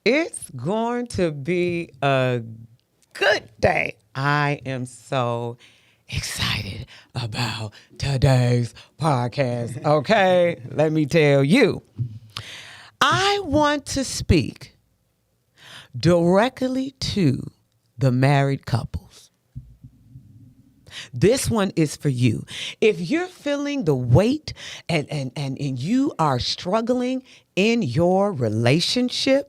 It's going to be a good day. I am so excited about today's podcast. Okay, let me tell you. I want to speak directly to the married couples. This one is for you. If you're feeling the weight and you are struggling in your relationship,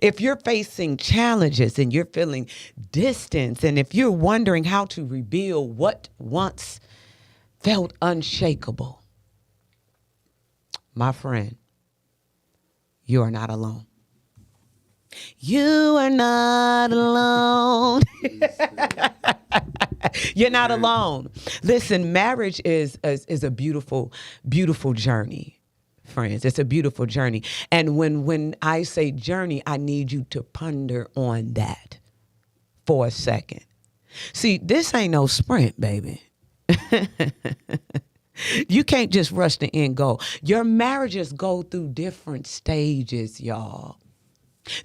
if you're facing challenges and you're feeling distance, and if you're wondering how to rebuild what once felt unshakable, my friend, you are not alone. You are not alone. You're not alone. Listen, marriage is a beautiful, beautiful journey, friends. It's a beautiful journey. And when I say journey, I need you to ponder on that for a second. See, this ain't no sprint, baby. You can't just rush the end goal. Your marriages go through different stages, y'all.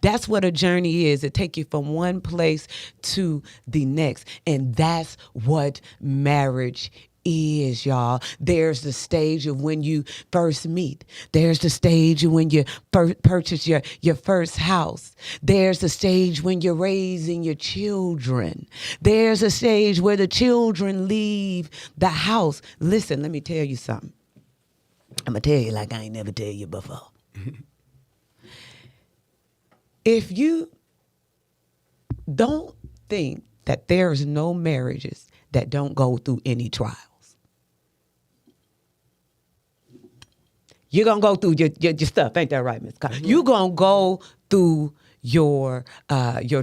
That's what a journey is. It takes you from one place to the next. And that's what marriage is, y'all. There's the stage of when you first meet. There's the stage of when you purchase your first house. There's the stage when you're raising your children. There's a stage where the children leave the house. Listen, let me tell you something. I'm going to tell you like I ain't never tell you before. If you don't think that there's no marriages that don't go through any trials, you're going to go through your stuff. Ain't that right, Ms. Cobb? You're going to go through your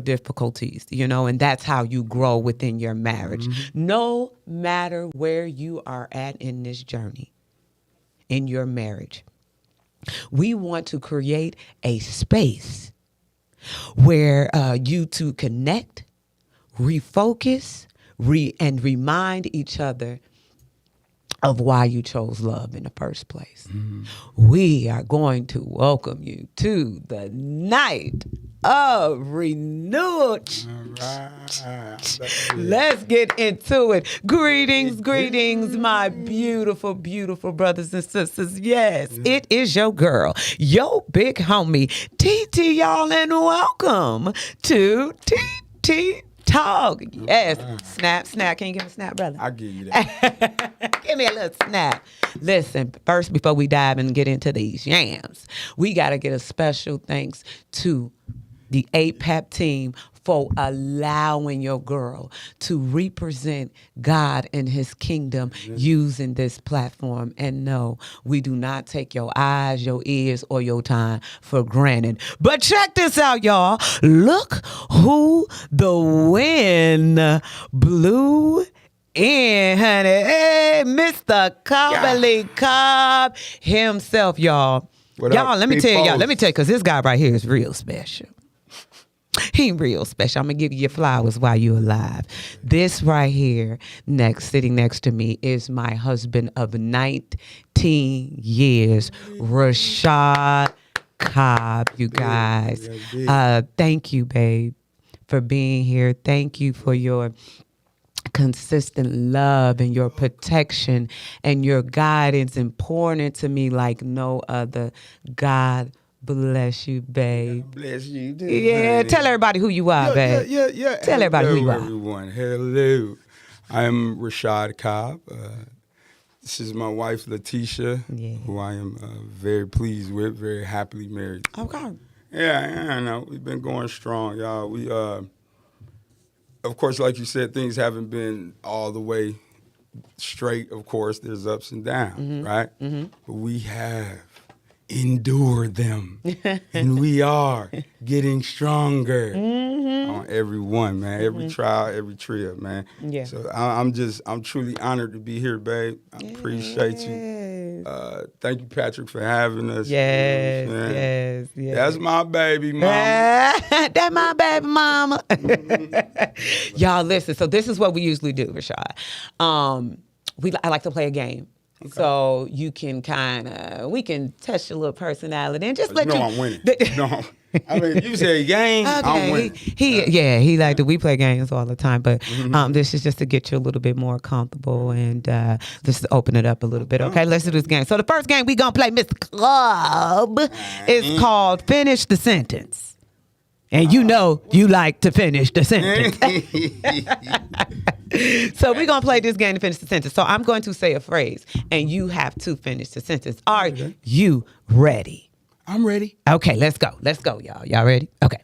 difficulties, and that's how you grow within your marriage. Mm-hmm. No matter where you are at in this journey, in your marriage, we want to create a space where you two connect, refocus, and remind each other of why you chose love in the first place. Mm. We are going to welcome you to the Night of Renewal. All right. Let's get into it. Greetings, my beautiful, beautiful brothers and sisters. Yes, it is your girl, your big homie, TT, y'all, and welcome to TT Talk. Yes. Snap. Can you give me a snap, brother? I'll give you that. Give me a little snap. Listen, first, before we dive and get into these yams, we got to get a special thanks to the APAP team for allowing your girl to represent God and his kingdom using this platform. And no, we do not take your eyes, your ears, or your time for granted. But check this out, y'all. Look who the wind blew in, honey. Hey, Mr. Cobb himself, y'all. Y'all, let me tell you, because this guy right here is real special. He real special. I'm going to give you your flowers while you're alive. This right here, sitting next to me, is my husband of 19 years, Rashad Cobb, you guys. Thank you, babe, for being here. Thank you for your consistent love and your protection and your guidance, important to me like no other. God bless you, babe. Bless you, too. Yeah, honey. Tell everybody who you are, babe. Yeah. Tell everybody who you are. Everyone. Hello. I'm Rashad Cobb. This is my wife, Leticia, who I am very pleased with, very happily married. Okay. Yeah, I know. We've been going strong, y'all. We, of course, like you said, things haven't been all the way straight. Of course, there's ups and downs, right? Mm-hmm. But we have endure them, and we are getting stronger on every one, man. Every trial, every trip, man. Yeah. So I'm truly honored to be here, babe. I appreciate you. Thank you, Patrick, for having us. Yes. That's my baby mama. That's my baby mama. Y'all, listen. So this is what we usually do, Rashad. I like to play a game. So you can we can test your little personality and just let you. I'm winning. No, I mean, you say game, I'm winning. He like we play games all the time, but this is just to get you a little bit more comfortable and just to open it up a little bit. Okay, let's do this game. So the first game we gonna play, Mr. Cobb, is called Finish the Sentence. And you know you like to finish the sentence. So we're going to play this game to finish the sentence. So I'm going to say a phrase, and you have to finish the sentence. Are you ready? I'm ready. Okay, let's go. Let's go, y'all. Y'all ready? Okay.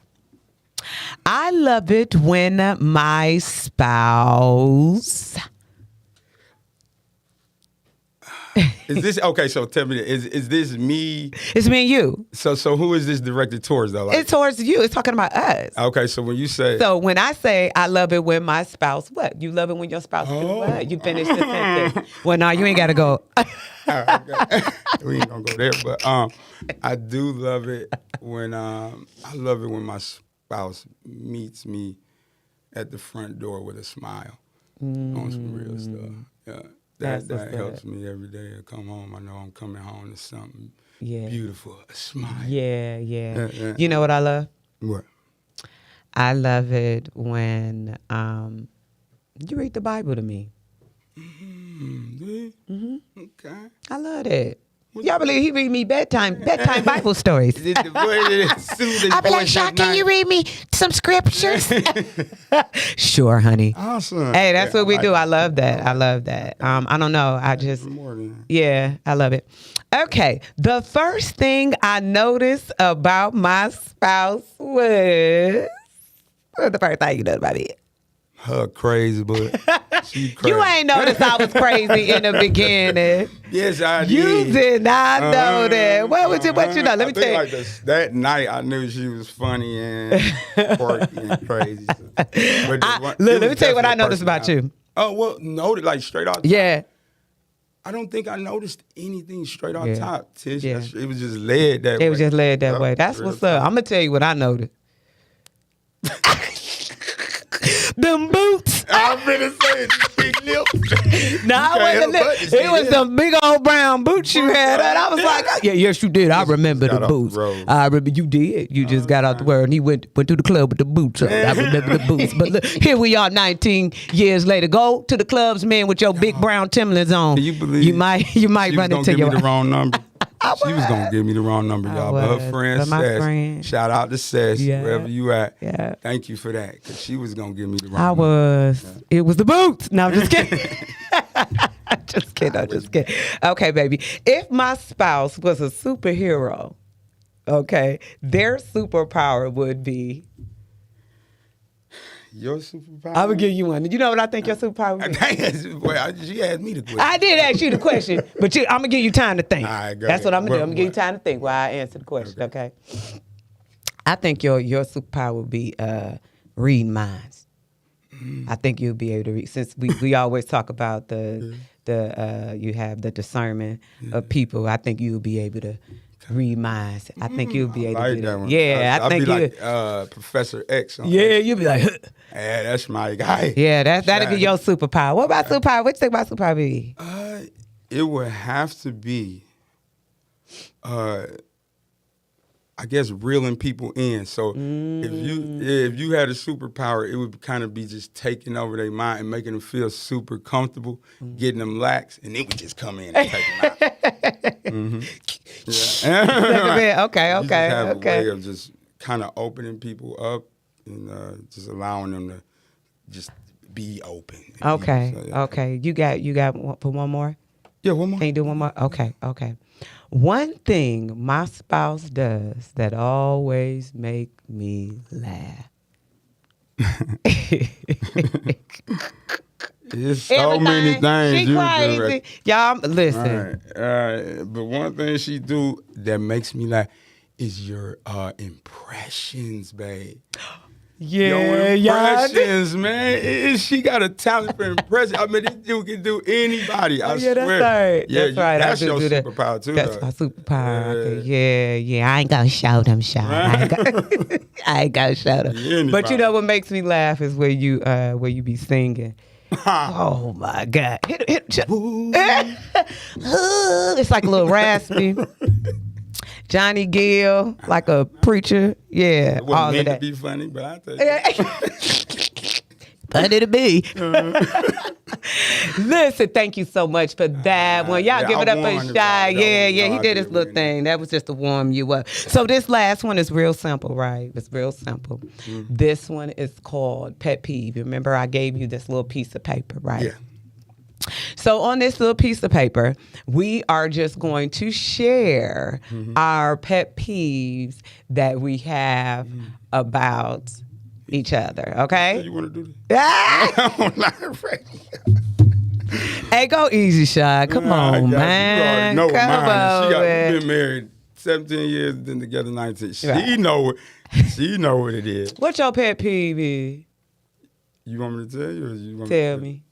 I love it when my spouse... Is this okay? So tell me, is this me? It's me and you. So who is this directed towards though? Like, it's towards you. It's talking about us. Okay, so when you say, so when I say I love it when my spouse, what? You love it when your spouse do what? You finish the sentence. Well, no, you ain't got to go. We ain't gonna go there, but I do love it when I love it when my spouse meets me at the front door with a smile on some real stuff. Yeah. That helps me every day. I come home, I know I'm coming home to something beautiful, a smile. Yeah. You know what I love? What? I love it when you read the Bible to me. Okay. I love it. Y'all believe he read me bedtime Bible stories. I be like, Shaq, can you read me some scriptures? Sure, honey. Awesome. Hey, that's what we do. I love that. I don't know. I love it. Okay. The first thing I noticed about my spouse was... What's the first thing you noticed about it? Her crazy, but she crazy. You ain't noticed I was crazy in the beginning. Yes, I did. You did not know that. What you know? Let me tell you. That night, I knew she was funny and quirky and crazy. Let me tell you what I noticed about you. Oh, well, noted, like straight off top. Yeah. I don't think I noticed anything straight off top, Tish. Yeah. It was just led that way. It was just led that way. That's what's up. I'm going to tell you what I noticed. Them boots. I'm finna say it, big lips. No, it was them big old brown boots you had. And I was like, yes, you did. I remember the boots. I remember you did. You just got out the world and he went to the club with the boots on. I remember the boots. But look, here we are 19 years later. Go to the clubs, man, with your big brown Timberlands on. Can you believe you might run into your... the wrong number. She was going to give me the wrong number, y'all. But her friend Sess, shout out to Sess, wherever you at. Yeah. Thank you for that, because she was going to give me the wrong number. It was the boots. No, I'm just kidding. just kidding. Okay, baby. If my spouse was a superhero, okay, their superpower would be... Your superpower? I would give you one. You know what I think your superpower would be? She asked me the question. I did ask you the question, but I'm going to give you time to think. All right, That's what I'm going to do. I'm going to give you time to think while I answer the question, okay? I think your superpower would be reading minds. I think you'll be able to read. Since we always talk about you have the discernment of people, I think you'll be able to read minds. I think you'll be able to do that. One. Yeah, I think you like Professor X. You'll be like, yeah, that's my guy. Yeah, that'll be your superpower. What about superpower? What you think about superpower be? It would have to be, I guess, reeling people in. So if you had a superpower, it would kind of be just taking over their mind and making them feel super comfortable, getting them lax, and then we just come in and take them out. Yeah. Okay. You just have a way of just kind of opening people up and just allowing them to just be open. Okay. Okay. You got one more? Yeah, one more. Can you do one more? Okay. One thing my spouse does that always make me laugh. There's so many things she crazy. Y'all, listen. All right. But one thing she do that makes me laugh is your impressions, babe. Yeah, your impressions, man. She got a talent for impressions. I mean, this dude can do anybody. I swear. That's right. Yeah, that's right. That's your superpower too. That's my superpower. Yeah. I ain't gonna show them, I ain't gonna show them. But you know what makes me laugh is where you be singing. Oh my God. It's like a little raspy. Johnny Gill, like a preacher. Yeah. It wasn't all meant of to that. be funny, but I tell you. Funny to me. Listen, thank you so much for that one. Y'all give it up for Shy. Yeah, he did his little thing. That was just to warm you up. So this last one is real simple, right? It's real simple. Mm-hmm. This one is called Pet Peeve. Remember I gave you this little piece of paper, right? Yeah. So on this little piece of paper, we are just going to share our pet peeves that we have about each other, okay? You want to do this? I'm not afraid. Hey, go easy, Shy. Come on, man. You already know Come mine. We've been married 17 years, been together 19. She know what it is. What's your pet peeve is? You want me to tell you? Or you want Tell me.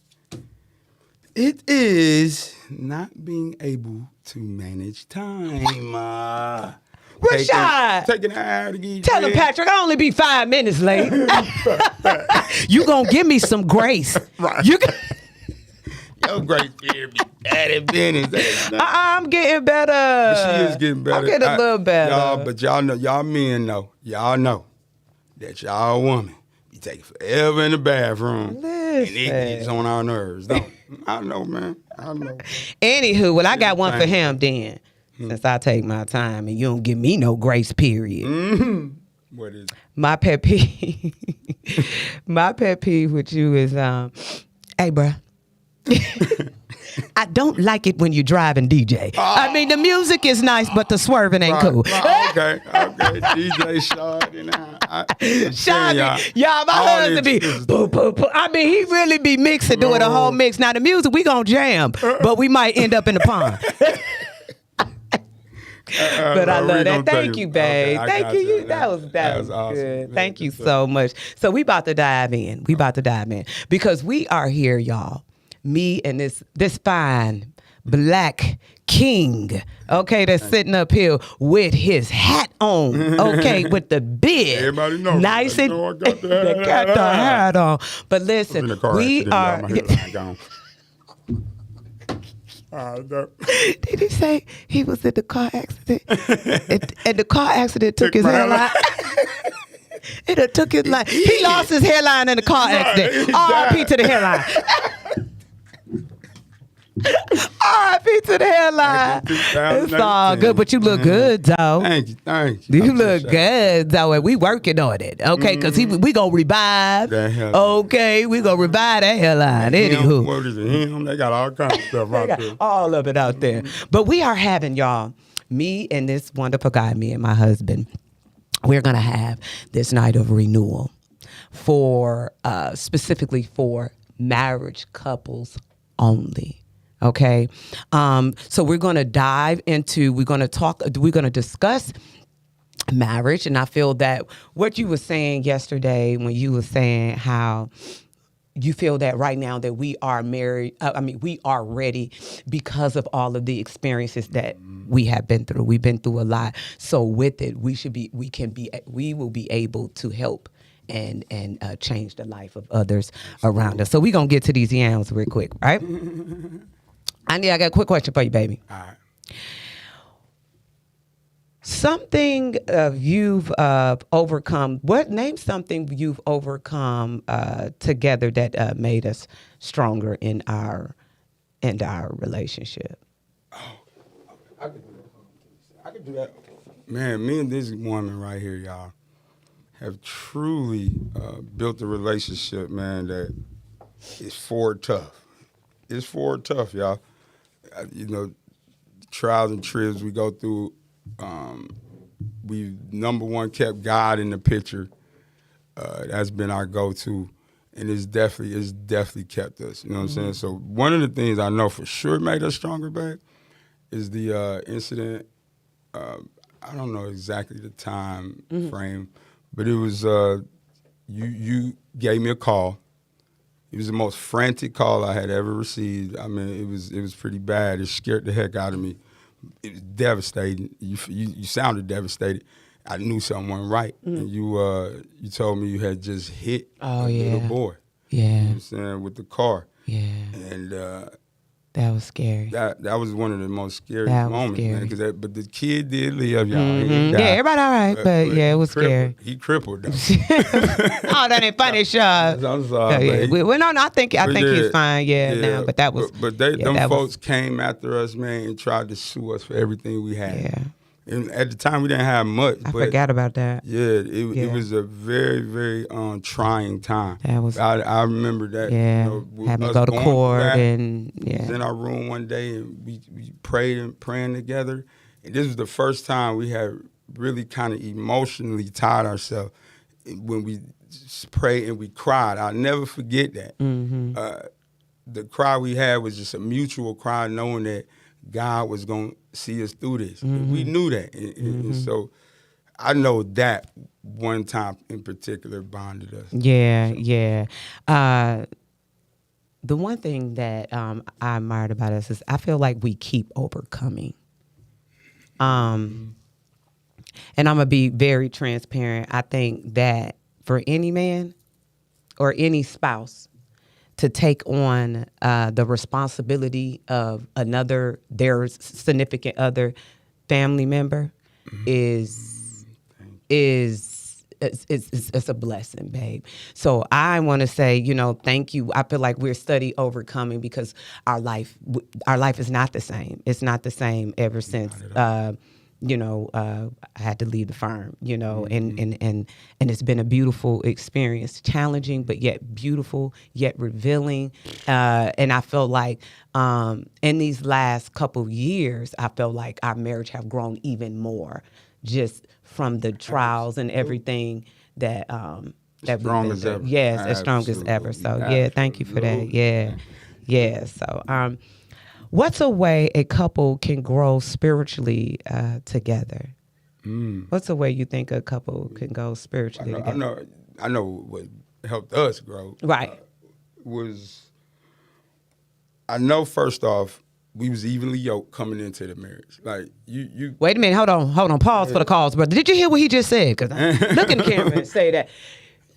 It is not being able to manage time. Rashad! Taking an hour to get Tell him, Patrick, I only be 5 minutes late. You gonna give me some grace. Right. Your grace period be bad at business. I'm getting better. But she is getting better. I'm getting a little better. But y'all know, y'all men know, that y'all woman be taking forever in the bathroom. Listen. And it gets on our nerves, don't it? I know, man. I know. Anywho, well, I got one for him then. Since I take my time and you don't give me no grace period. Mm-hmm. What is it? My pet peeve. My pet peeve with you is, hey, bruh. I don't like it when you drive and DJ. I mean, the music is nice, but the swerving ain't cool. Okay. DJ Shad and Shad, y'all, my husband be, I mean, he really be mixing, doing a whole mix. Now, the music, we gonna jam, but we might end up in the pond. But I love that. Thank you, babe. Okay, thank you. That was awesome. good. Thank you so much. So we about to dive in. Because we are here, y'all. Me and this fine black king, okay, that's sitting up here with his hat on, okay, with the beard. Everybody knows. Nice and I got the hat on. But listen, we are. Did he say he was in the car accident? and the car accident took his hairline. It took his life. He lost his hairline in the car accident. R.I.P. to the hairline. R.I.P. to the hairline. It's all good, but you look good, though. Thank you. You look good, though, and we working on it, okay? Because we gonna revive. Okay, we gonna revive that hairline. Anywho, what is it? Him? They got all kinds of stuff out there. All of it out there. But we are having, y'all, me and this wonderful guy, me and my husband, we're gonna have this night of renewal for specifically for marriage couples only. Okay. So we're going to dive into, we're going to discuss marriage. And I feel that what you were saying yesterday when you were saying how you feel that right now that we are married, we are ready because of all of the experiences that we have been through. We've been through a lot. So with it, we will be able to help and change the life of others around us. So we're going to get to these yams real quick, right? I got a quick question for you, baby. All right. Something you've overcome. Name something you've overcome together that made us stronger in our relationship. Oh, I could do that. Man, me and this woman right here, y'all, have truly built a relationship, man, that is forward tough. It's forward tough, y'all. Trials and tribs we go through. We've number one kept God in the picture. That's been our go-to, and it's definitely kept us. You know what I'm saying? So one of the things I know for sure made us stronger, babe, is the incident. I don't know exactly the time frame, but it was you gave me a call. It was the most frantic call I had ever received. I mean, it was pretty bad. It scared the heck out of me. It was devastating. You sounded devastated. I knew something wasn't right. And you told me you had just hit a little boy. Yeah. You know what I'm saying? With the car. Yeah. And That was scary. that was one of the most scariest That was moments, scary. man. But the kid did live, y'all. He didn't die. Yeah, everybody all right, but yeah, it was scary. He crippled though. Oh, that ain't funny, Rashad. I'm sorry. Yeah. Well, no, I think he's fine. Yeah, yeah, now, but that was. But them folks came after us, man, and tried to sue us for everything we had. Yeah. And at the time, we didn't have much. I forgot about that. Yeah, it was a very, very trying time. That was. I remember that. Yeah, you know, having to go to court and We was in our room one day and we praying together. And this was the first time we had really kind of emotionally tied ourselves when we prayed and we cried. I'll never forget that. Mm-hmm. The cry we had was just a mutual cry, knowing that God was going to see us through this. Mm-hmm. We knew that. And so I know that one time in particular bonded us. Yeah. The one thing that I admired about us is I feel like we keep overcoming. And I'm going to be very transparent. I think that for any man or any spouse to take on the responsibility of their significant other family member is it's a blessing, babe. So I want to say, thank you. I feel like we're study overcoming because our life is not the same. It's not the same ever since I had to leave the firm, and it's been a beautiful experience, challenging, but yet beautiful, yet revealing. And I feel like in these last couple years, I felt like our marriage have grown even more just from the trials and everything that strong as ever. Yes, as strong as ever. So thank you for that. Yeah. So what's a way a couple can grow spiritually together? What's a way you think a couple can go spiritually together? I know what helped us grow. Right. I know first off, we was evenly yoked coming into the marriage. Like you. Wait a minute. Hold on. Pause for the calls, brother. Did you hear what he just said? Because look in the camera and say that.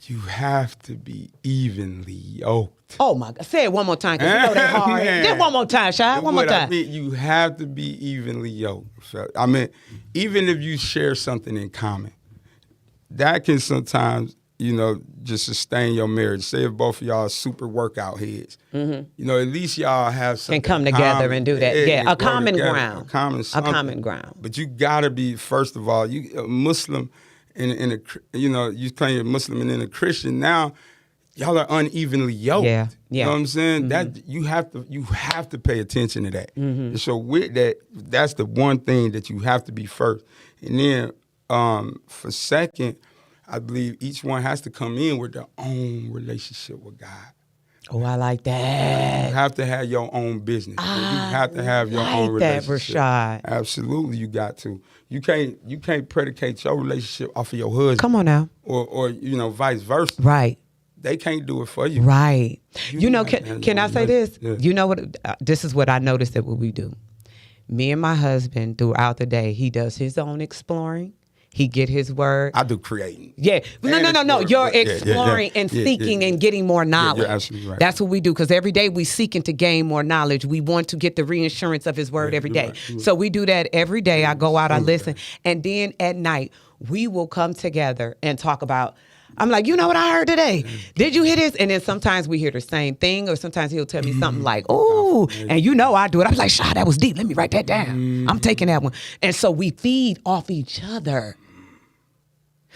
You have to be evenly yoked. Oh my God! Say it one more time, because you know that hard. Just one more time, Shad. One more time. You have to be evenly yoked. I mean, even if you share something in common, that can sometimes, just sustain your marriage. Say if both of y'all are super workout heads, at least y'all have something. Can come together and do that. Yeah, a common ground. A common ground. But you gotta be, first of all, you a Muslim. You claim you're Muslim and then a Christian. Now, y'all are unevenly yoked. Yeah. You know what I'm saying? That you have to pay attention to that. And so with that, that's the one thing that you have to be first. And then for second, I believe each one has to come in with their own relationship with God. Oh, I like that. You have to have your own business. You have to have your own relationship. Rashad. Absolutely, you got to. You can't predicate your relationship off of your husband. Come on now. Or vice versa. Right. They can't do it for you. Right. Can I say this? Yeah. You know what? This is what I noticed that what we do. Me and my husband, throughout the day, he does his own exploring. He get his word. I do creating. Yeah. No. You're exploring and seeking and getting more knowledge. You're absolutely right. That's what we do, because every day we seeking to gain more knowledge. We want to get the reassurance of his word every day. Right. So we do that every day. I go out, I listen. And then at night, we will come together and talk about, I'm like, you know what I heard today? Did you hear this? And then sometimes we hear the same thing, or sometimes he'll tell me something like, oh, and I do it. I'm like, Shah, that was deep. Let me write that down. I'm taking that one. And so we feed off each other.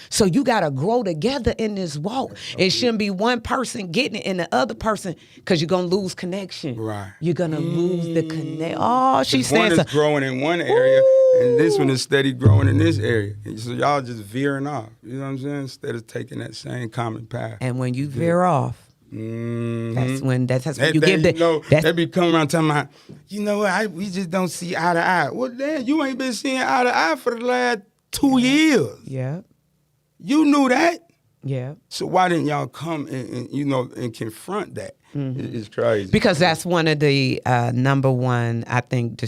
So you got to grow together in this walk. It shouldn't be one person getting it and the other person, because you're going to lose connection. Right. You're going to lose the connection. Oh, she's saying one is growing in one area, and this one is steady growing in this area. And so y'all just veering off. You know what I'm saying? Instead of taking that same common path. And when you veer off, that's when you give they be coming around talking about, we just don't see eye to eye. Well, damn, you ain't been seeing eye to eye for the last 2 years. Yeah. You knew that. Yeah. So why didn't y'all come and confront that? It's crazy. Because that's one of the number one, I think,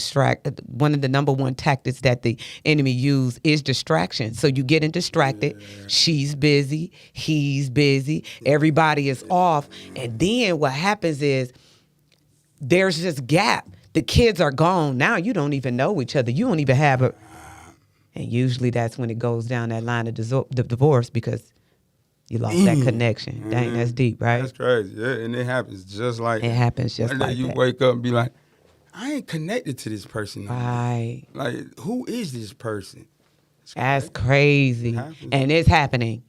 one of the number one tactics that the enemy use is distraction. So you getting distracted. Yeah. She's busy. He's busy. Everybody is off. And then what happens is there's this gap. The kids are gone. Now you don't even know each other. You don't even have a... And usually that's when it goes down that line of the divorce because you lost that connection. Dang, that's deep, right? That's crazy. Yeah, and it happens just like it happens just one like day you that. wake up and be like, I ain't connected to this person. Right. Like, who is this person? That's crazy. And it's happening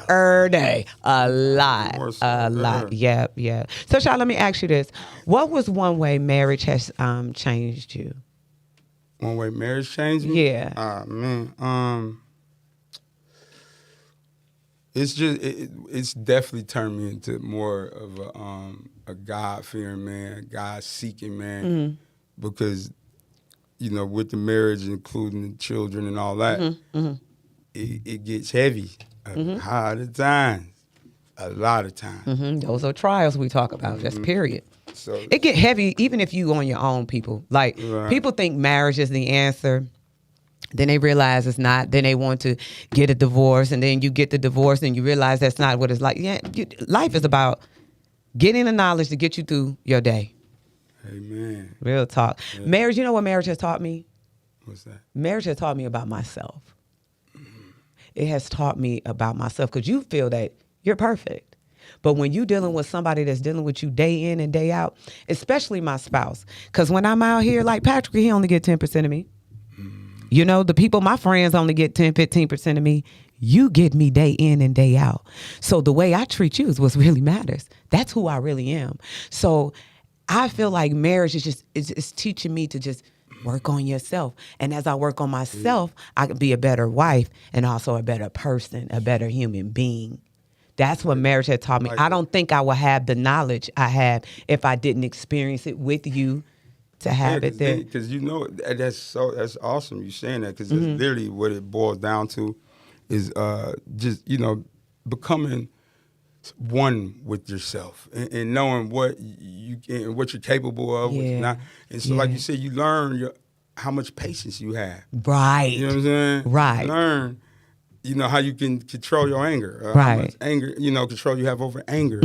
every day. A lot. Yep. So, Shad, let me ask you this. What was one way marriage has changed you? One way marriage changed me? Yeah. Man. It's definitely turned me into more of a God-fearing man, God-seeking man, because, with the marriage, including the children and all that, it gets heavy a lot of times. Those are trials we talk about, just period. So it get heavy even if you on your own, people. Like, people think marriage is the answer. Then they realize it's not. Then they want to get a divorce, and then you get the divorce, and you realize that's not what it's like. Yeah, life is about getting the knowledge to get you through your day. Amen. Real talk. Yeah. Marriage, you know what marriage has taught me? What's that? Marriage has taught me about myself. It has taught me about myself because you feel that you're perfect. But when you're dealing with somebody that's dealing with you day in and day out, especially my spouse, because when I'm out here, like Patrick, he only get 10% of me. The people, my friends only get 10, 15% of me. You get me day in and day out. So the way I treat you is what really matters. That's who I really am. So I feel like marriage is it's teaching me to just work on yourself. And as I work on myself, I can be a better wife and also a better person, a better human being. That's what marriage had taught me. I don't think I would have the knowledge I have if I didn't experience it with you. To have it there, because that's awesome. You saying that because it's literally what it boils down to is just becoming one with yourself and knowing what what you're capable of, what you're not. And so, like you said, you learn how much patience you have. Right. You know what I'm saying? Right. You learn. How you can control your anger. Right. How much anger, control you have over anger.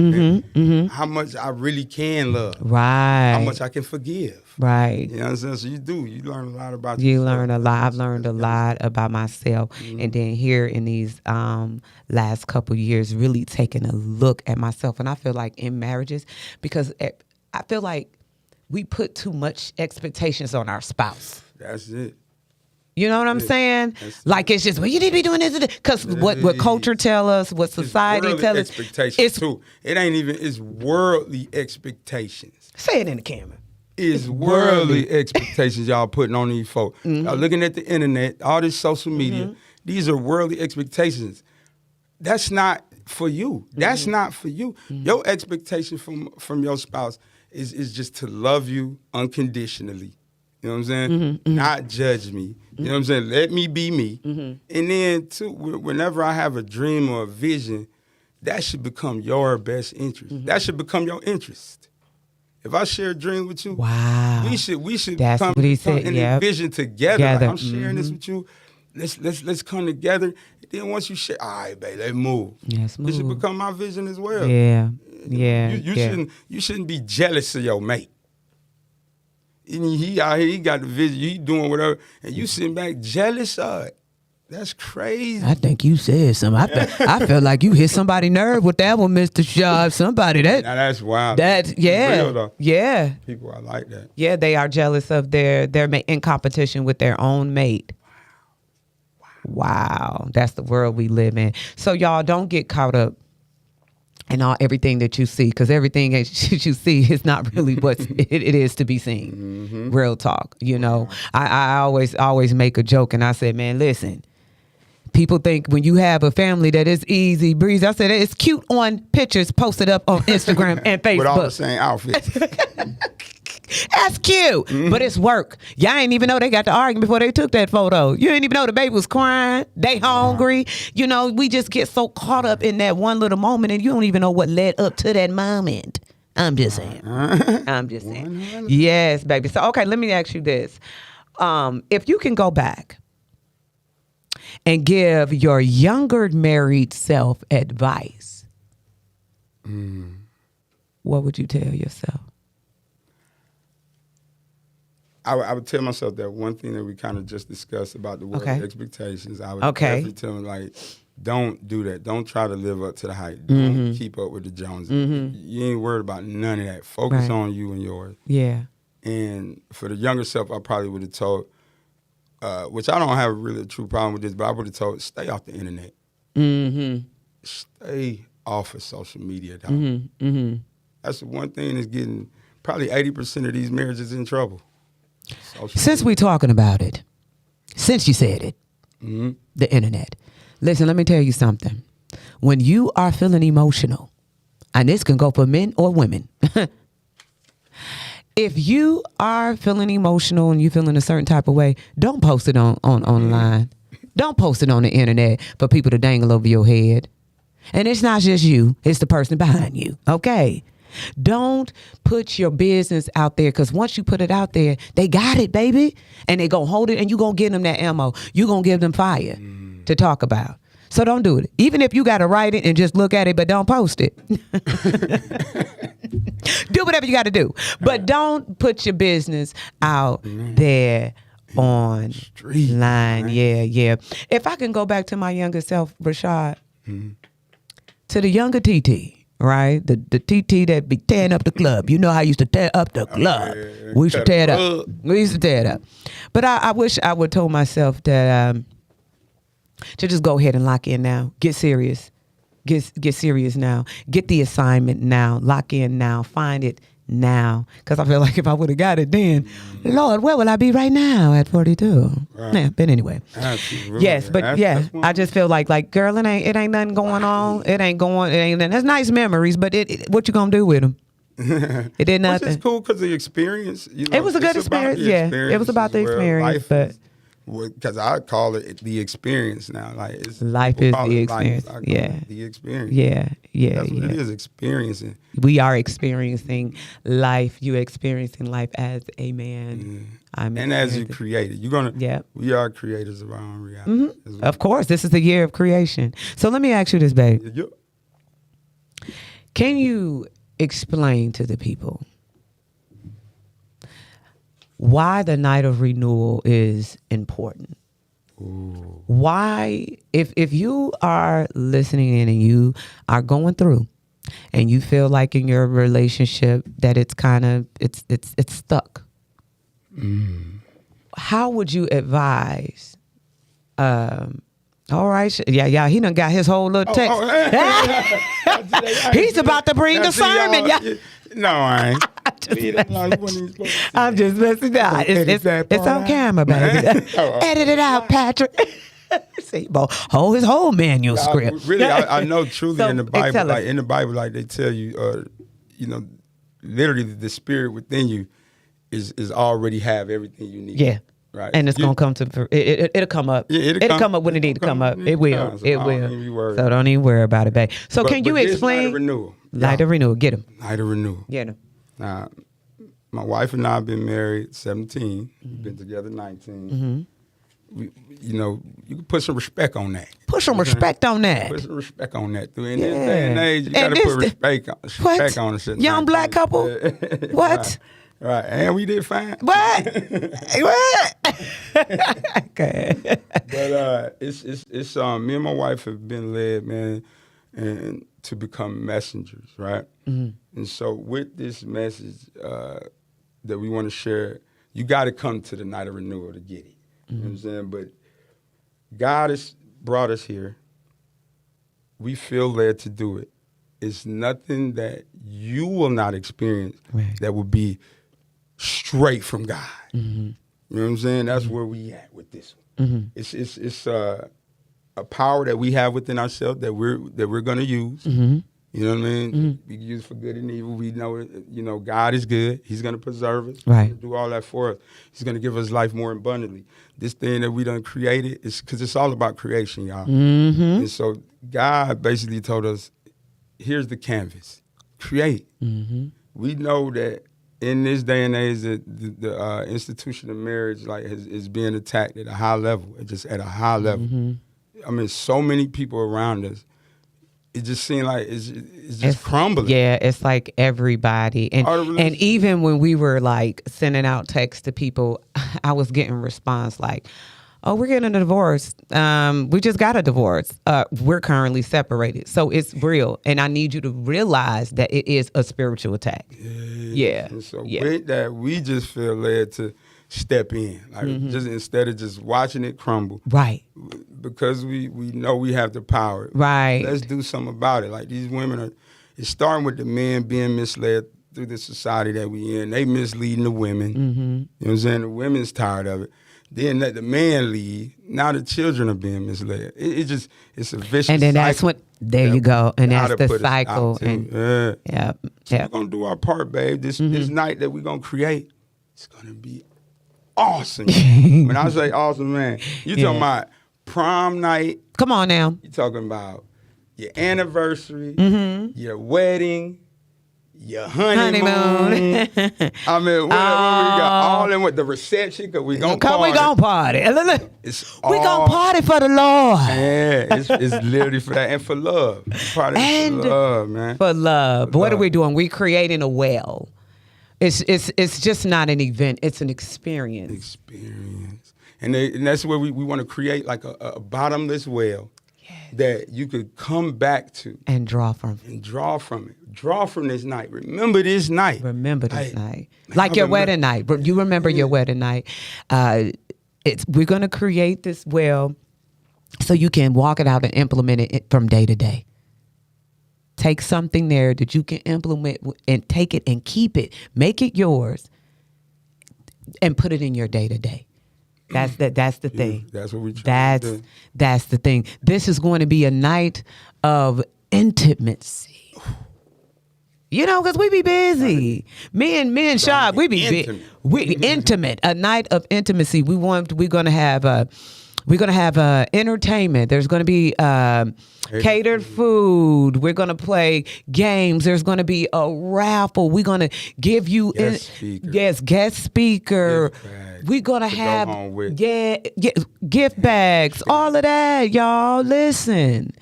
How much I really can love. Right. How much I can forgive. Right. You know what I'm saying? So you learn a lot about yourself. You learn a lot. I've learned a lot about myself. And then here in these last couple years, really taking a look at myself. And I feel like in marriages, because I feel like we put too much expectations on our spouse. That's it. You know what I'm saying? Like, it's just, well, you need to be doing this. Because what culture tell us, what society tell us. Expectations too. It ain't even, it's worldly expectations. Say it in the camera. It's worldly expectations y'all putting on these folks. Y'all looking at the internet, all this social media. These are worldly expectations. That's not for you. That's not for you. Your expectation from your spouse is just to love you unconditionally. You know what I'm saying? Not judge me. You know what I'm saying? Let me be me. And then, too, whenever I have a dream or a vision, that should become your best interest. That should become your interest. If I share a dream with you, we should That's come what he said. in a vision together. Like, I'm sharing this with you. Let's come together. Then once you share, all right, babe, let's move. Yes, move. This should become my vision as well. Yeah. You shouldn't be jealous of your mate. And he out here, he got the vision, he doing whatever, and you sitting back jealous of it. That's crazy. I think you said something. I felt like you hit somebody's nerve with that one, Mr. Shaw. Somebody that. Now that's wild. That's real, though. Yeah. People are like that. Yeah, they are jealous of their mate, in competition with their own mate. Wow. That's the world we live in. So y'all don't get caught up in everything that you see, because everything that you see is not really what it is to be seen. Real talk. I always make a joke, and I said, man, listen, people think when you have a family that it's easy breezy. I said it's cute on pictures posted up on Instagram and Facebook. With all the same outfits. That's cute, but it's work. Y'all ain't even know they got to arguing before they took that photo. You didn't even know the baby was crying. They hungry. You know, we just get so caught up in that one little moment, and you don't even know what led up to that moment. I'm just saying. I'm just saying. Yes, baby. So, okay, let me ask you this. If you can go back and give your younger married self advice, what would you tell yourself? I would tell myself that one thing that we kind of just discussed about the word expectations. I would definitely tell me, like, don't do that. Don't try to live up to the hype. Don't keep up with the Joneses. You ain't worried about none of that. Focus on you and yours. Yeah. And for the younger self, I probably would have told, which I don't have really a true problem with this, but I would have told, stay off the internet. Stay off of social media, dog. That's the one thing that's getting probably 80% of these marriages in trouble. Since we talking about it, since you said it, the internet. Listen, let me tell you something. When you are feeling emotional, and this can go for men or women, if you are feeling emotional and you feeling a certain type of way, don't post it on online. Don't post it on the internet for people to dangle over your head. And it's not just you, it's the person behind you, okay? Don't put your business out there, because once you put it out there, they got it, baby. And they going to hold it, and you going to give them that ammo. You going to give them fire to talk about. So don't do it. Even if you got to write it and just look at it, but don't post it. Do whatever you got to do. But don't put your business out there on Street, line. man. Yeah. If I can go back to my younger self, Rashad, to the younger TT, right? The TT that be tearing up the club. You know how I used to tear up the club. We used to tear it up. We used to tear it up. But I wish I would told myself that to just go ahead and lock in now. Get serious. Get serious now. Get the assignment now. Lock in now. Find it now. Because I feel like if I would have got it then, Lord, where will I be right now at 42? Right. Yeah, but anyway. Absolutely. Yes, but I just feel like, girl, it ain't nothing going on. It ain't that's nice memories, but what you gonna do with them? It did nothing. Which is cool because the experience. You know, it was a good experience. Yeah, it was about the experience, but. Because I call it the experience now. Like life is the experience. The experience. Yeah. That's what it is, experiencing. We are experiencing life. You experiencing life as a man. And as you created, we are creators of our own reality. Of course, this is the year of creation. So let me ask you this, babe. Can you explain to the people why the night of renewal is important? Ooh. Why, if you are listening in and you are going through and you feel like in your relationship that it's kind of, it's stuck. How would you advise, all right, yeah, he done got his whole little text. He's about to bring the sermon, y'all. No, I ain't. I'm just messing out. It's on camera, baby. Edit it out, Patrick. See, hold his whole manual script. Really, I know truly So, in the Bible, like they tell you, literally the spirit within you is already have everything you need. Yeah. Right. And it's gonna come to it'll come up. Yeah, it'll come up when it need to come up. It will. So It will. So don't even worry about it, babe. So can you explain? Night of Renewal. Night of Renewal. Get him. Night of Renewal. Get him. Now, my wife and I have been married 17. Been together 19. We, you can put some respect on that. Put some respect on that. Put some respect on that. In this day and age, you got to put respect on it. Young black couple? What? Right, and we did fine. What? Okay. But it's me and my wife have been led, man, and to become messengers, right? And so with this message that we want to share, you got to come to the night of renewal to get it. You know what I'm saying? But God has brought us here. We feel led to do it. It's nothing that you will not experience that will be straight from God. You know what I'm saying? That's where we at with this one. It's a power that we have within ourselves that we're going to use. You know what I mean? We use for good and evil. We know, God is good. He's going to preserve us. Right. He's gonna do all that for us. He's going to give us life more abundantly. This thing that we done created is because it's all about creation, y'all. And so God basically told us, here's the canvas. Create. We know that in this day and age, the institution of marriage is being attacked at a high level, just at a high level. I mean, so many people around us. It just seemed like it's just crumbling. Yeah, it's like everybody. And even when we were like sending out texts to people, I was getting response like, oh, we're getting a divorce. We just got a divorce. We're currently separated. So it's real. And I need you to realize that it is a spiritual attack. Yeah. And so with that, we just feel led to step in. Like just instead of just watching it crumble. Right. Because we know we have the power. Right. Let's do something about it. Like these women it's starting with the men being misled through the society that we in. They misleading the women. You know what I'm saying? The women's tired of it. Then let the man lead. Now the children are being misled. It's a vicious cycle. And then that's when, you go. And that's the cycle. And So we're going to do our part, babe. This night that we're going to create, it's going to be awesome. When I say awesome, man, you talking about prom night. Come on now. You talking about your anniversary, your wedding, your honeymoon. I mean, what we got all in with the reception because we gonna party. We gonna party. We gonna party for the Lord. Yeah, it's literally for that and for love. Party for love, man. For love. What are we doing? We're creating a well. It's just not an event. It's an experience. And that's where we want to create like a bottomless well that you could come back to. And draw from. Draw from this night. Remember this night. Night. Like your wedding night. You remember your wedding night. We're going to create this well so you can walk it out and implement it from day to day. Take something there that you can implement and take it and keep it. Make it yours and put it in your day to day. That's the thing. That's what we try to do. That's the thing. This is going to be a night of intimacy. You know, because we be busy. Me and Rashad, we be intimate. We intimate. A night of intimacy. We're gonna have entertainment. There's going to be catered food. We're going to play games. There's going to be a raffle. We're going to give you guest speaker. We're going to have gift bags. All of that, y'all. Listen,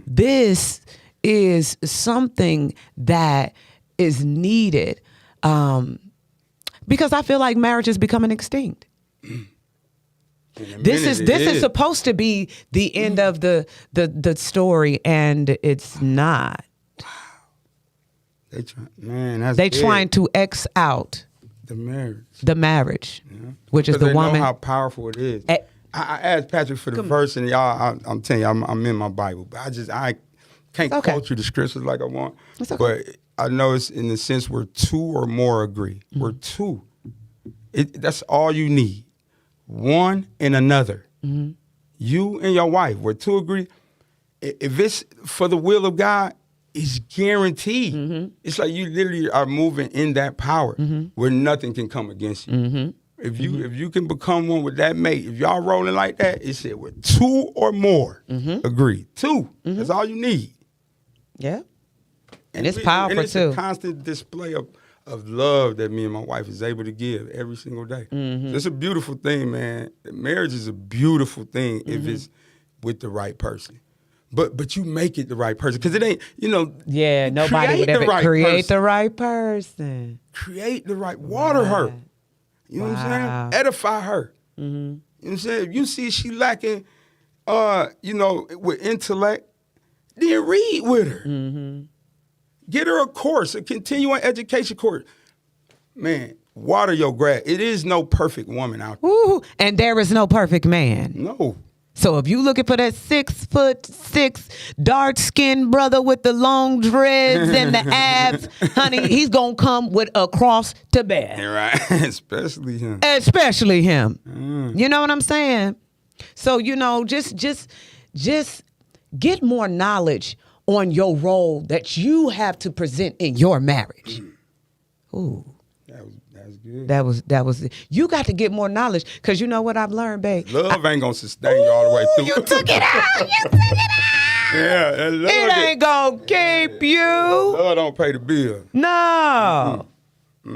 this is something that is needed because I feel like marriage is becoming extinct. This is supposed to be the end of the story, and it's not. They trying to X out the marriage, which is the woman. They know how powerful it is. I asked Patrick for the verse, and y'all, I'm telling you, I'm in my Bible, but I can't quote you the scriptures like I want. But I know it's in the sense where two or more agree. We're two. That's all you need. One and another. You and your wife, where two agree. If it's for the will of God, it's guaranteed. It's like you literally are moving in that power where nothing can come against you. If you can become one with that mate, if y'all rolling like that, it said with two or more agree. Two. That's all you need. Yeah. And it's powerful and it's too. A constant display of love that me and my wife is able to give every single day. So it's a beautiful thing, man. Marriage is a beautiful thing if it's with the right person. But you make it the right person because it ain't, Yeah, nobody would ever create the right person. Create the right, water her. You know what I'm saying? Edify her. You know what I'm saying? If you see she lacking, with intellect, then read with her. Get her a course, a continuing education course. Man, water your grass. It is no perfect woman out there. Ooh, and there is no perfect man. No. So if you looking for that 6'6" dark-skinned brother with the long dreads and the abs, honey, he's gonna come with a cross to bear. Right, especially him. You know what I'm saying? So just get more knowledge on your role that you have to present in your marriage. Ooh. That's good. That was you got to get more knowledge, because you know what I've learned, babe. Love ain't gonna sustain you all the way through. You took it out. You took it out. Yeah, that love It ain't gonna keep you. Love don't pay the bill. No.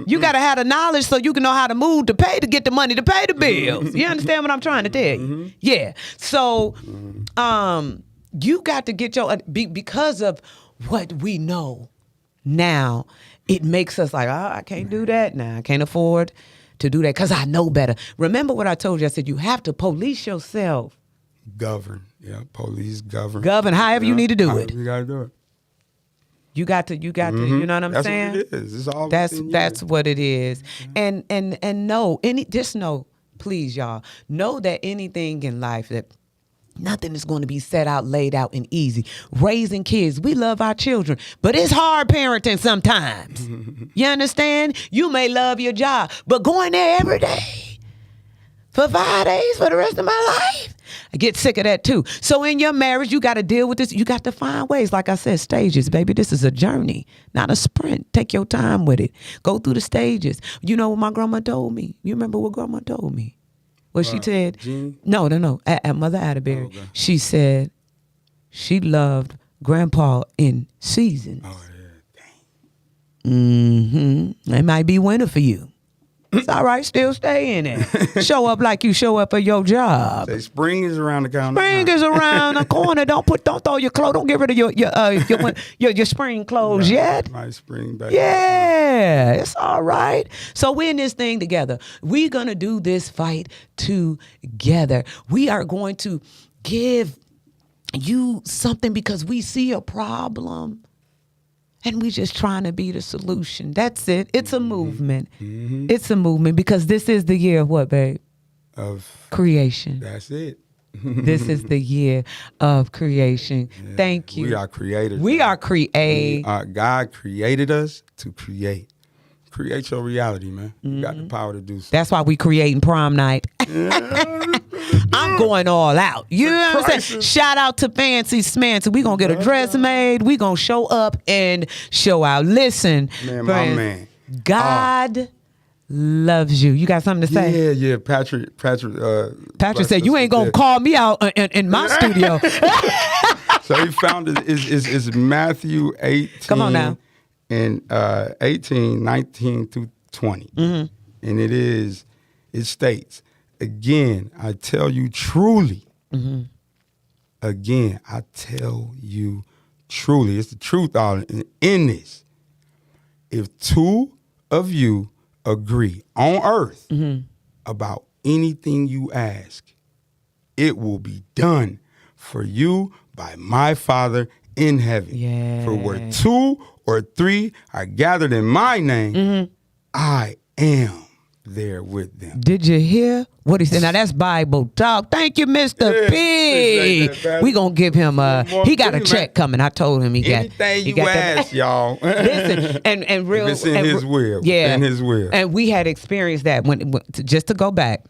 You got to have the knowledge so you can know how to move to pay, to get the money to pay the bills. You understand what I'm trying to tell you? Yeah. So, you got to get your, because of what we know now, it makes us like, oh, I can't do that now. I can't afford to do that because I know better. Remember what I told you? I said, you have to police yourself. Govern. Yeah, police govern. Govern however you need to do it. You got to do it. You got to, you know what I'm That's saying? What it is. It's all That's what it is. And know, just know, please, y'all, know that anything in life, that nothing is going to be set out, laid out, and easy. Raising kids, we love our children, but it's hard parenting sometimes. You understand? You may love your job, but going there every day for 5 days for the rest of my life, I get sick of that too. So in your marriage, you got to deal with this. You got to find ways. Like I said, stages, baby. This is a journey, not a sprint. Take your time with it. Go through the stages. You know what my grandma told me? You remember what grandma told me? What she said? Jean? No. At Mother Atterbury. Okay. She said she loved Grandpa in seasons. Oh, yeah. Dang. It might be winter for you. It's all right. Still stay in it. Show up like you show up for your job. Say spring is around the corner. Spring is around the corner. Don't throw your clothes. Don't get rid of your spring clothes yet. My spring back. Yeah, it's all right. So we're in this thing together. We're gonna do this fight together. We are going to give you something because we see a problem. And we just trying to be the solution. That's it. It's a movement. It's a movement because this is the year of what, babe? Of creation. That's it. This is the year of creation. Yeah. Thank you. We are creators. We are God created us to create. Create your reality, man. You got the power to do so. That's why we creating prom night. I'm going all out. You know what I'm saying? Shout out to Fancy Smancy. We gonna get a dress made. We gonna show up and show out. Listen, man, friends, my man. God loves you. You got something to say? Yeah. Patrick said you ain't gonna call me out in my studio. So he found is Matthew 18. Come on now. And 18, 19 through 20. And it states, again, I tell you truly. Again, I tell you truly. It's the truth all in this. If two of you agree on earth about anything you ask, it will be done for you by my Father in heaven. Yeah. For where two or three are gathered in my name, I am there with them. Did you hear what he said? Now that's Bible talk. Thank you, Mr. P. We gonna give him he got a check coming. I told him he got anything you ask, y'all. Listen, and real, if it's in his will. Yeah, in his will. And we had experienced that when just to go back.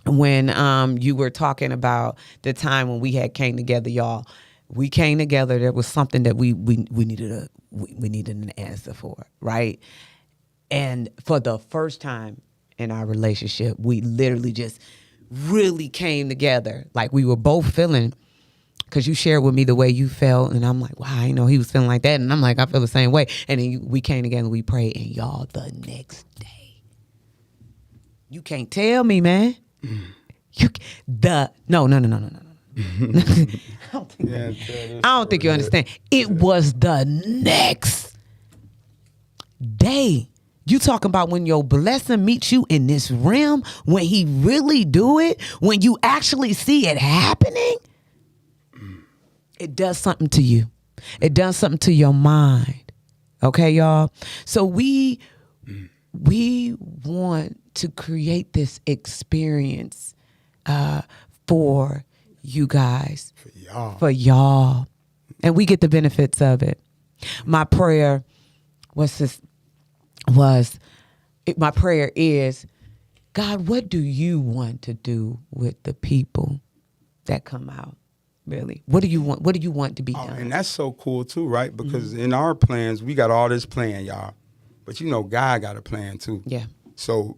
When you were talking about the time when we had came together, y'all. We came together. There was something that we needed an answer for, right? And for the first time in our relationship, we literally just really came together. Like we were both feeling, because you shared with me the way you felt, and I'm like, wow, I know he was feeling like that, and I'm like, I feel the same way. And then we came together, and we prayed, and y'all, the next day, you can't tell me, man. No. I don't think you understand. It was the next day. You talking about when your blessing meets you in this realm, when he really do it, when you actually see it happening, it does something to you. It does something to your mind. Okay, y'all? So we want to create this experience for you guys, for y'all, and we get the benefits of it. My prayer my prayer is, God, what do you want to do with the people that come out? Really. What do you want? What do you want to be done? And that's so cool too, right? Because in our plans, we got all this plan, y'all. But you know, God got a plan too. Yeah. So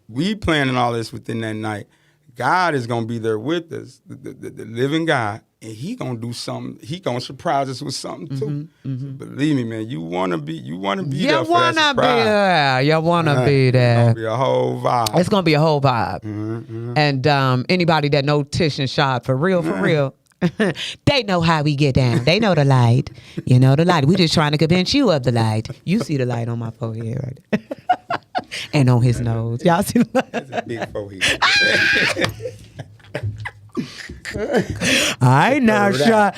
we planning all this within that night. God is gonna be there with us, the living God, and He gonna do something. He gonna surprise us with something too. So believe me, man, you wanna be there for that surprise. You wanna be there. It's gonna be a whole vibe. It's gonna be a whole vibe. And anybody that know Tish and Rashad, for real. They know how we get down. They know the light. You know the light. We just trying to convince you of the light. You see the light on my forehead right there. And on his nose. Y'all see the light? That's a big forehead. All right, now, Rashad.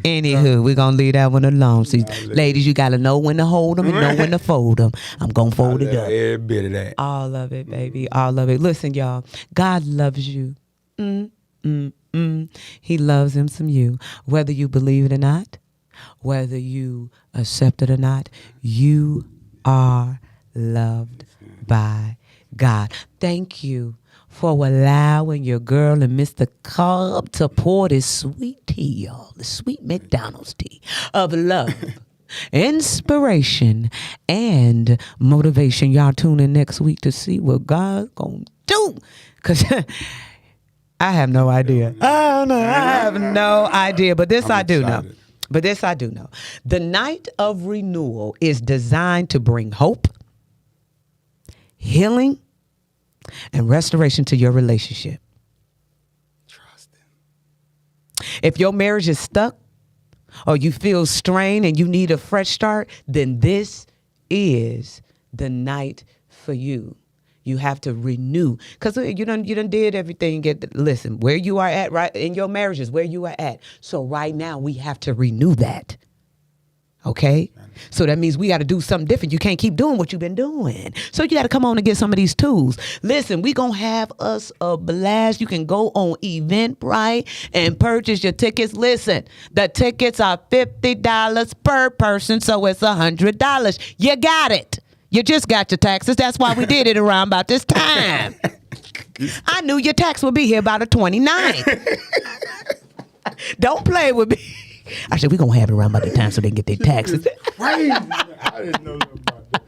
Anywho, we're going to leave that one alone. See, ladies, you got to know when to hold them and know when to fold them. I'm going to fold it up. Every bit of that. All of it, baby. All of it. Listen, y'all. God loves you. He loves him some you. Whether you believe it or not, whether you accept it or not, you are loved by God. Thank you for allowing your girl and Mr. Cobb to pour this sweet tea, y'all, the sweet McDonald's tea of love, inspiration, and motivation. Y'all tune in next week to see what God's gonna do. Because I have no idea. I don't know. I have no idea. But this I do know. The Night of Renewal is designed to bring hope, healing, and restoration to your relationship. Trust him. If your marriage is stuck or you feel strained and you need a fresh start, then this is the night for you. You have to renew, because you done did everything. Listen, where you are at right in your marriage is where you are at. So right now we have to renew that. Okay? So that means we got to do something different. You can't keep doing what you've been doing. So you got to come on and get some of these tools. Listen, we going to have us a blast. You can go on Eventbrite and purchase your tickets. Listen, the tickets are $50 per person, so it's $100. You got it. You just got your taxes. That's why we did it around about this time. I knew your tax would be here by the 29th. Don't play with me. I said, we're going to have it around by the time so they can get their taxes. Crazy. I didn't know that about that.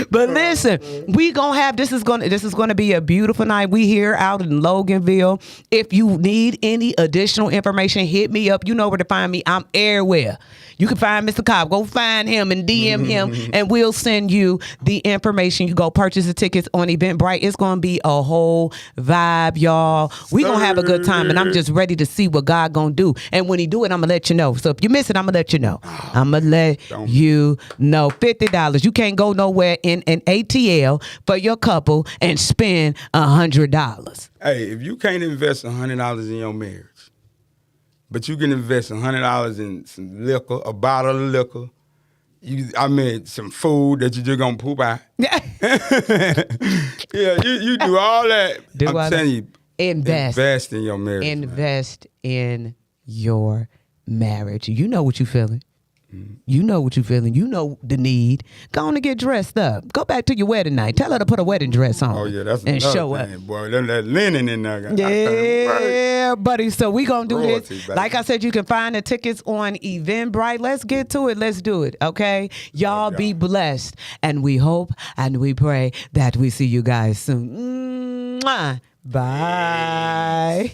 But listen, we gonna have this is gonna be a beautiful night. We here out in Loganville. If you need any additional information, hit me up. You know where to find me. I'm everywhere. You can find Mr. Cobb. Go find him and DM him, and we'll send you the information. You go purchase the tickets on Eventbrite. It's gonna be a whole vibe, y'all. We gonna have a good time, and I'm just ready to see what God gonna do. And when He do it, I'm gonna let you know. So if you miss it, I'm gonna let you know. I'm gonna let you know. $50. You can't go nowhere in an ATL for your couple and spend $100. Hey, if you can't invest $100 in your marriage, but you can invest $100 in some liquor, a bottle of liquor, some food that you're just gonna poop out. Yeah, you do all that. I'm telling you, invest in your marriage. Invest in your marriage. You know what you're feeling. You know what you're feeling. You know the need. Go on and get dressed up. Go back to your wedding night. Tell her to put a wedding dress on. Oh, yeah, that's and show thing, up. Boy, that linen in there. Yeah, buddy. So we going to do Royalty, this. baby. Like I said, you can find the tickets on Eventbrite. Let's get to it. Let's do it, okay? Y'all be blessed. And we hope and we pray that we see you guys soon. Mwah. Bye.